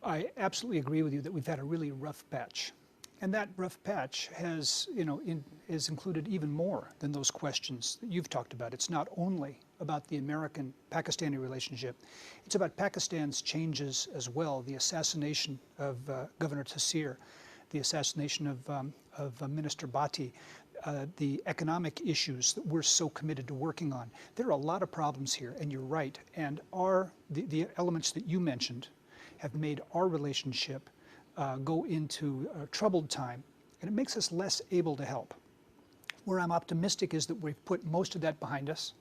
I absolutely agree with you that we've had a really rough patch. And that rough patch has, is included even more than those questions that you've talked about. It's not only about the American-Pakistani relationship, it's about Pakistan's changes as well, the assassination of Governor Taseer, the assassination of Minister Bhatti, the economic issues that we're so committed to working on. There are a lot of problems here, and you're right. And the elements that you mentioned have made our relationship go into a troubled time, and it makes us less able to help. Where I'm optimistic is that we've put most of that behind us.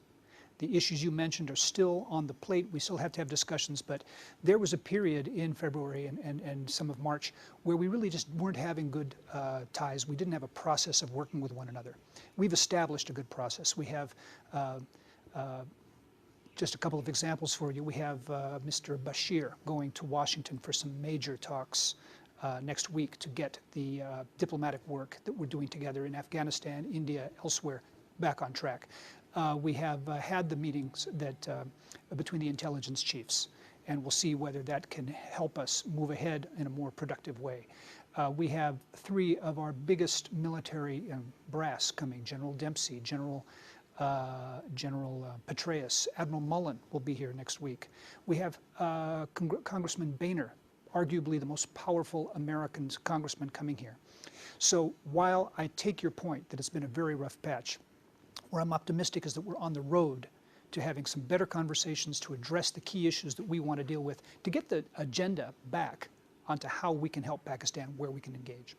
The issues you mentioned are still on the plate. We still have to have discussions, but there was a period in February and some of March where we really just weren't having good ties. We didn't have a process of working with one another. We've established a good process. We have just a couple of examples for you. We have Mr. Bashir going to Washington for some major talks next week to get the diplomatic work that we're doing together in Afghanistan, India, elsewhere, back on track. We have had the meetings that between the intelligence chiefs, and we'll see whether that can help us move ahead in a more productive way. We have three of our biggest military brass coming: General Dempsey, General Petraeus, Admiral Mullen will be here next week. We have Congressman Boehner, arguably the most powerful American congressman, coming here. So while I take your point that it's been a very rough patch, where I'm optimistic is that we're on the road to having some better conversations to address the key issues that we want to deal with, to get the agenda back onto how we can help Pakistan, where we can engage.